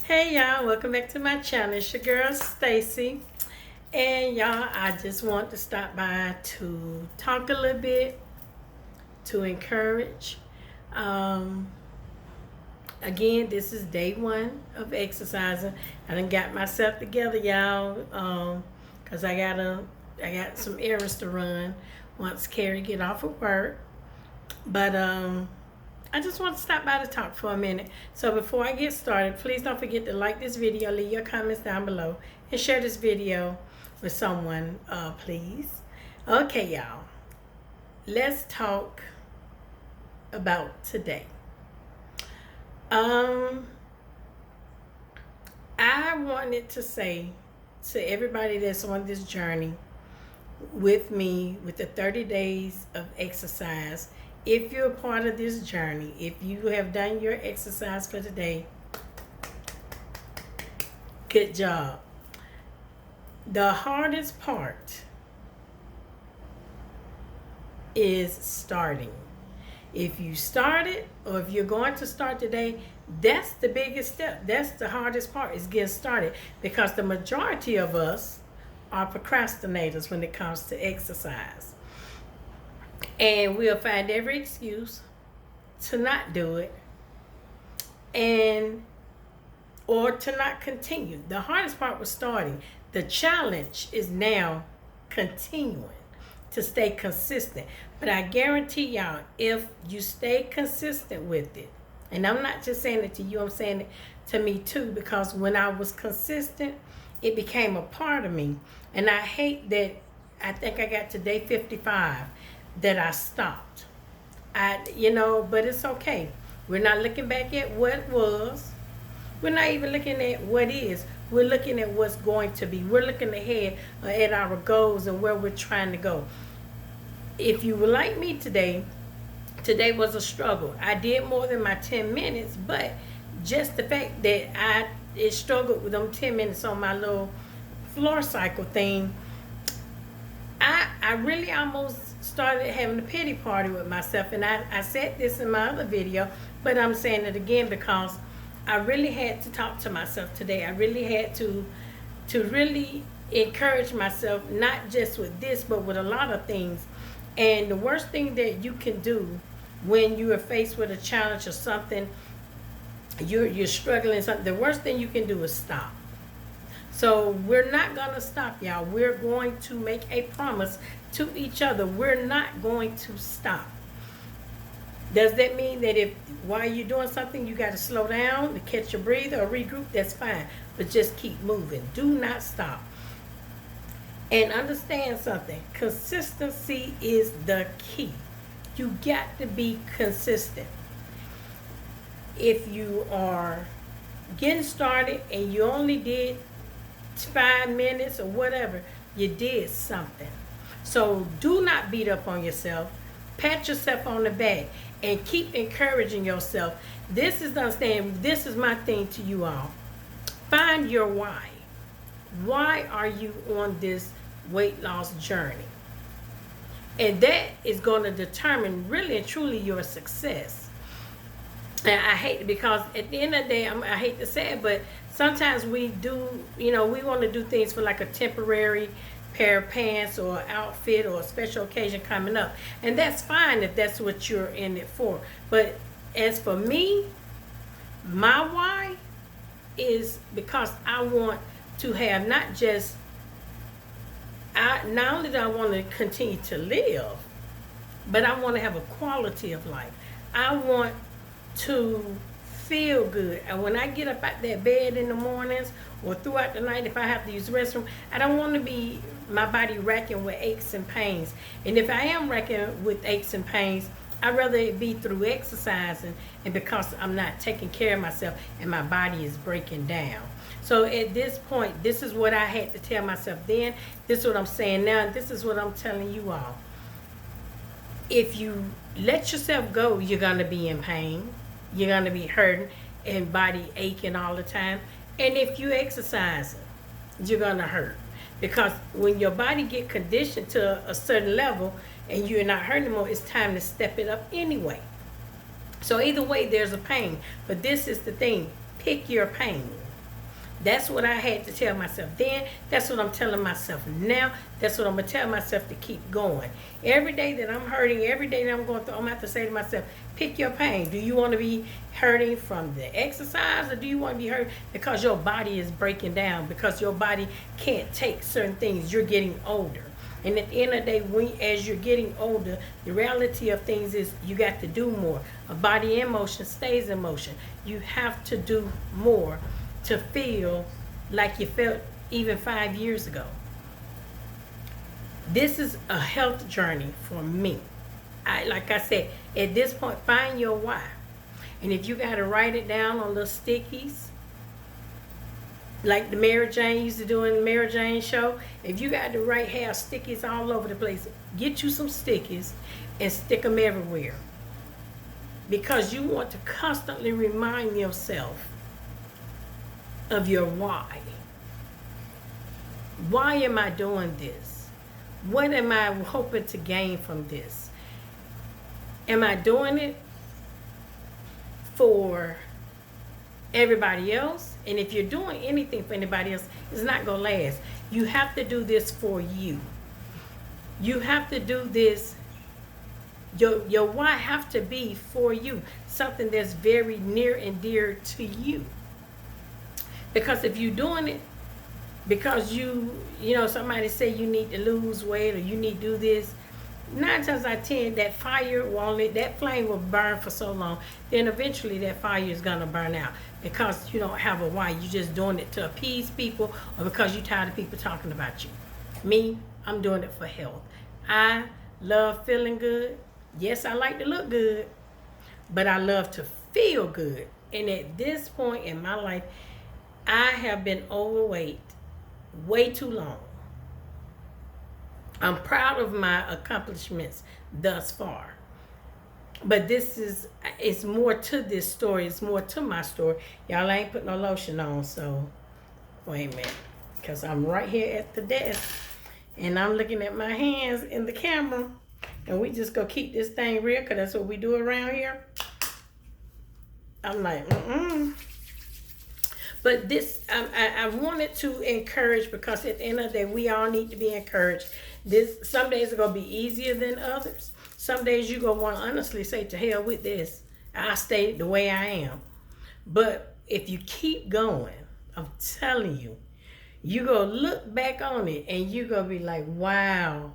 Hey y'all, welcome back to my channel. It's your girl Stacy. And y'all, I just want to stop by to talk a little bit, to encourage. Um, Again, this is day one of exercising. I done got myself together, y'all, cause I got some errands to run once Carrie get off of work. But I just want to stop by to talk for a minute. So before I get started, please don't forget to like this video, leave your comments down below, and share this video with someone, please. Okay, y'all. Let's talk about today. I wanted to say to everybody that's on this journey with me with the 30 days of exercise, if you're a part of this journey, if you have done your exercise for today, good job. The hardest part is starting. If you started, or if you're going to start today, that's the biggest step. That's the hardest part, is getting started, because the majority of us are procrastinators when it comes to exercise. And we'll find every excuse to not do it, or to not continue. The hardest part was starting. The challenge is now continuing to stay consistent. But I guarantee y'all, if you stay consistent with it, and I'm not just saying it to you, I'm saying it to me too, because when I was consistent, it became a part of me. And I hate that I think I got to day 55 that I stopped. But it's okay. We're not looking back at what was. We're not even looking at what is. We're looking at what's going to be. We're looking ahead at our goals and where we're trying to go. If you were like me today was a struggle. I did more than my 10 minutes, but just the fact that it struggled with them 10 minutes on my little floor cycle thing, I really almost started having a pity party with myself. And I said this in my other video, but I'm saying it again because I really had to talk to myself today. I really had to really encourage myself, not just with this, but with a lot of things. And the worst thing that you can do when you are faced with a challenge or something, you're struggling something, the worst thing you can do is stop. So we're not going to stop, y'all. We're going to make a promise to each other. We're not going to stop. Does that mean that if while you're doing something you got to slow down to catch your breather or regroup? That's fine. But just keep moving. Do not stop. And understand something. Consistency is the key. You got to be consistent. If you are getting started and you only did 5 minutes or whatever, you did something. So do not beat up on yourself. Pat yourself on the back and keep encouraging yourself. This is my thing to you all. Find your why. Why are you on this weight loss journey? And that is going to determine really and truly your success. And I hate it, because at the end of the day, I hate to say it, but sometimes we do, we want to do things for like a temporary pair of pants or outfit or a special occasion coming up. And that's fine if that's what you're in it for. But as for me, my why is because I want to have not only do I want to continue to live, but I want to have a quality of life. I want to feel good. And when I get up out that bed in the mornings or throughout the night, if I have to use the restroom, I don't want to be my body racking with aches and pains. And if I am racking with aches and pains, I'd rather it be through exercising, and because I'm not taking care of myself and my body is breaking down. So at this point, this is what I had to tell myself then. This is what I'm saying now. And this is what I'm telling you all. If you let yourself go, you're going to be in pain. You're going to be hurting and body aching all the time. And if you exercise, you're going to hurt. Because when your body get conditioned to a certain level and you're not hurting anymore, it's time to step it up anyway. So either way, there's a pain. But this is the thing. Pick your pain. That's what I had to tell myself then. That's what I'm telling myself now. That's what I'm going to tell myself to keep going. Every day that I'm hurting, every day that I'm going through, I'm going to have to say to myself, pick your pain. Do you want to be hurting from the exercise, or do you want to be hurting because your body is breaking down, because your body can't take certain things? You're getting older. And at the end of the day, as you're getting older, the reality of things is you got to do more. A body in motion stays in motion. You have to do more to feel like you felt even 5 years ago. This is a health journey for me. Like I said, at this point, find your why. And if you got to write it down on little stickies, like the Mary Jane used to do in the Mary Jane show, if you got to have stickies all over the place, get you some stickies and stick them everywhere. Because you want to constantly remind yourself of your why. Why am I doing this? What am I hoping to gain from this? Am I doing it for everybody else? And if you're doing anything for anybody else, it's not going to last. You have to do this for you. You have to do this. Your why have to be for you. Something that's very near and dear to you. Because if you're doing it because you know, somebody say you need to lose weight or you need to do this, 9 times out of 10, that fire that flame will burn for so long, then eventually that fire is gonna burn out because you don't have a why. You're just doing it to appease people or because you're tired of people talking about you. Me, I'm doing it for health. I love feeling good. Yes, I like to look good, but I love to feel good. And at this point in my life, I have been overweight way too long. I'm proud of my accomplishments thus far. But it's more to this story. It's more to my story. Y'all ain't put no lotion on, so wait a minute. Because I'm right here at the desk. And I'm looking at my hands in the camera. And we just go keep this thing real because that's what we do around here. I'm like, But this, I wanted to encourage because at the end of the day, we all need to be encouraged. Some days are going to be easier than others. Some days you're going to want to honestly say, to hell with this. I stay the way I am. But if you keep going, I'm telling you, you're going to look back on it and you're going to be like, wow,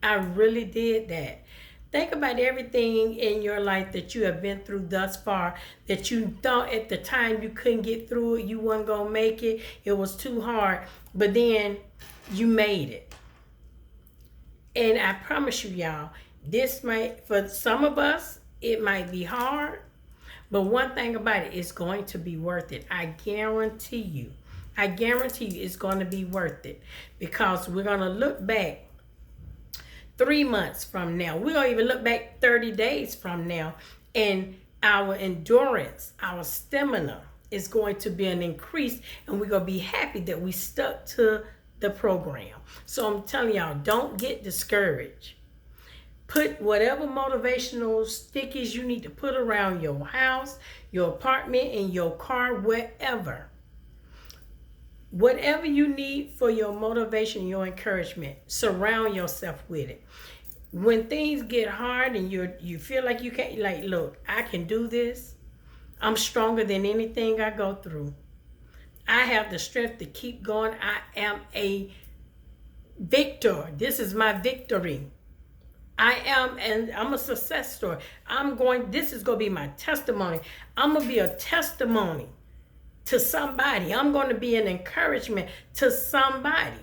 I really did that. Think about everything in your life that you have been through thus far that you thought at the time you couldn't get through it, you weren't going to make it, it was too hard, but then you made it. And I promise you, y'all, for some of us, it might be hard, but one thing about it, it's going to be worth it. I guarantee you it's going to be worth it because we're going to look back 3 months from now. We're going to even look back 30 days from now. And our endurance, our stamina is going to be an increase. And we're going to be happy that we stuck to the program. So I'm telling y'all, don't get discouraged. Put whatever motivational stickies you need to put around your house, your apartment, in your car, wherever. Whatever you need for your motivation, your encouragement, surround yourself with it. When things get hard and you feel like you can't, like, look, I can do this. I'm stronger than anything I go through. I have the strength to keep going. I am a victor. This is my victory. And I'm a success story. This is going to be my testimony. I'm going to be a testimony to somebody. I'm going to be an encouragement to somebody.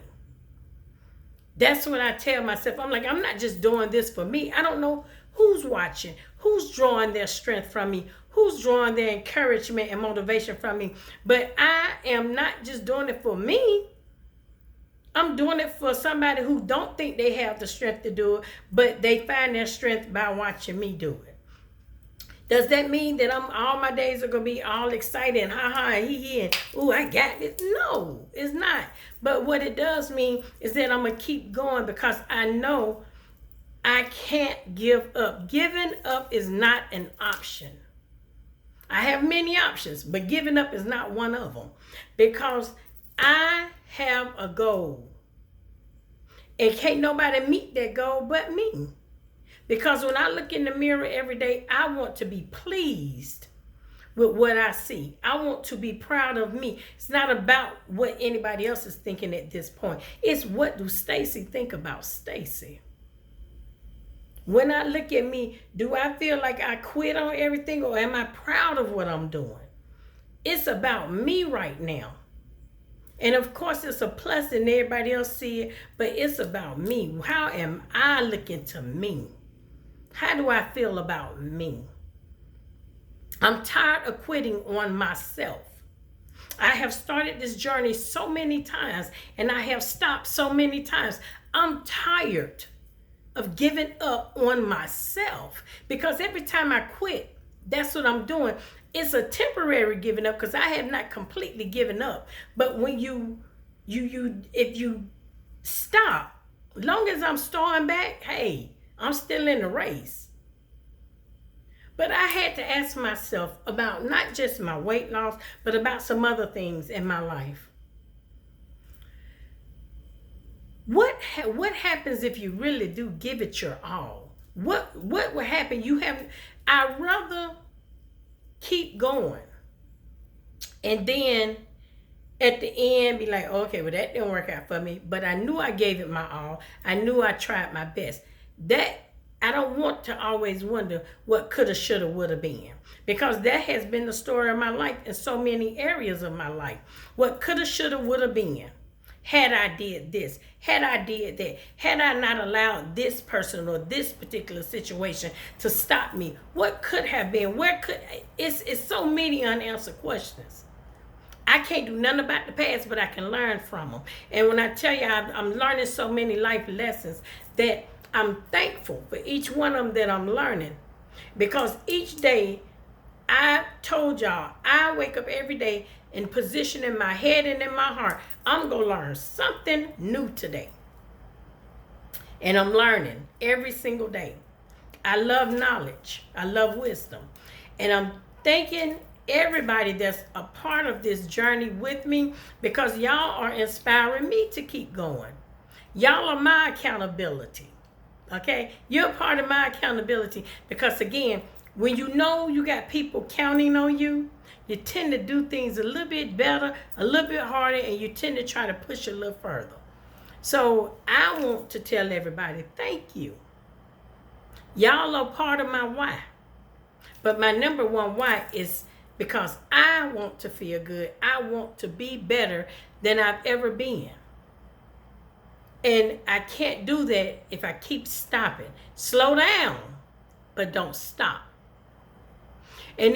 That's what I tell myself. I'm like, I'm not just doing this for me. I don't know who's watching, who's drawing their strength from me, who's drawing their encouragement and motivation from me. But I am not just doing it for me. I'm doing it for somebody who don't think they have the strength to do it, but they find their strength by watching me do it. Does that mean that all my days are going to be all excited and ha-ha and hee-hee and ooh, I got it? No, it's not. But what it does mean is that I'm going to keep going because I know I can't give up. Giving up is not an option. I have many options, but giving up is not one of them, because I have a goal. And can't nobody meet that goal but me. Because when I look in the mirror every day, I want to be pleased with what I see. I want to be proud of me. It's not about what anybody else is thinking at this point. It's what do Stacy think about Stacy. When I look at me, do I feel like I quit on everything, or am I proud of what I'm doing? It's about me right now. And of course, it's a plus and everybody else see it, but it's about me. How am I looking to me? How do I feel about me? I'm tired of quitting on myself. I have started this journey so many times, and I have stopped so many times. I'm tired of giving up on myself, because every time I quit, that's what I'm doing. It's a temporary giving up, because I have not completely given up. But when if you stop, long as I'm starting back, hey, I'm still in the race. But I had to ask myself about not just my weight loss, but about some other things in my life. What happens if you really do give it your all? What will happen? I'd rather keep going and then at the end be like, okay, well, that didn't work out for me, but I knew I gave it my all. I knew I tried my best. That I don't want to always wonder what coulda, shoulda, woulda been, because that has been the story of my life in so many areas of my life. What coulda, shoulda, woulda been. Had I did this, had I did that, had I not allowed this person or this particular situation to stop me, what could have been? It's so many unanswered questions. I can't do nothing about the past, but I can learn from them. And when I tell you I'm learning so many life lessons, that I'm thankful for each one of them that I'm learning. Because each day, I told y'all, I wake up every day and position in my head and in my heart, I'm going to learn something new today. And I'm learning every single day. I love knowledge. I love wisdom. And I'm thanking everybody that's a part of this journey with me, because y'all are inspiring me to keep going. Y'all are my accountability. Okay? You're part of my accountability, because again, when you know you got people counting on you, you tend to do things a little bit better, a little bit harder, and you tend to try to push a little further. So I want to tell everybody, thank you. Y'all are part of my why. But my number one why is because I want to feel good. I want to be better than I've ever been. And I can't do that if I keep stopping. Slow down, but don't stop. And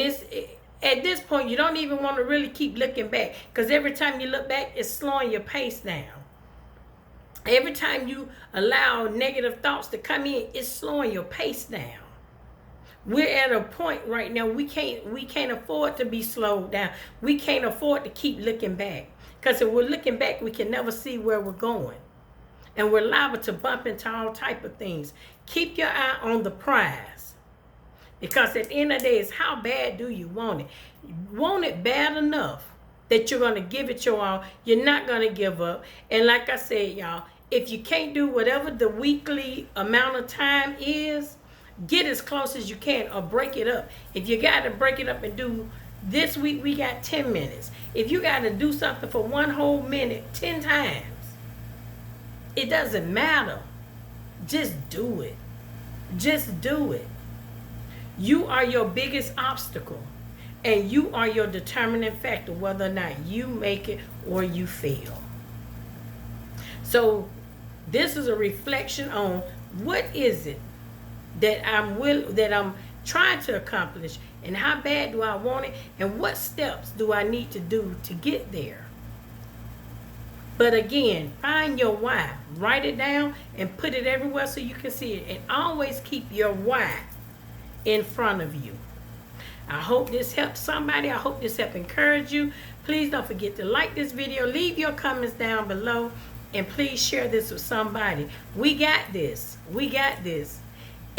at this point, you don't even want to really keep looking back, because every time you look back, it's slowing your pace down. Every time you allow negative thoughts to come in, it's slowing your pace down. We're at a point right now, we can't afford to be slowed down. We can't afford to keep looking back, because if we're looking back, we can never see where we're going. And we're liable to bump into all type of things. Keep your eye on the prize. Because at the end of the day, it's how bad do you want it? You want it bad enough that you're going to give it your all. You're not going to give up. And like I said, y'all, if you can't do whatever the weekly amount of time is, get as close as you can or break it up. If you got to break it up and do, this week we got 10 minutes. If you got to do something for one whole minute 10 times, it doesn't matter. Just do it. Just do it. You are your biggest obstacle, and you are your determining factor whether or not you make it or you fail. So this is a reflection on what is it that I'm trying to accomplish, and how bad do I want it, and what steps do I need to do to get there. But again, find your why. Write it down and put it everywhere so you can see it. And always keep your why in front of you. I hope this helps somebody. I hope this helps encourage you. Please don't forget to like this video. Leave your comments down below. And please share this with somebody. We got this. We got this.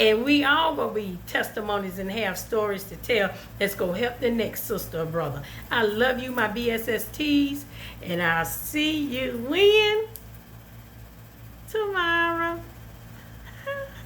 And we all gonna be testimonies and have stories to tell that's gonna help the next sister or brother. I love you, my BSSTs, and I'll see you when? Tomorrow.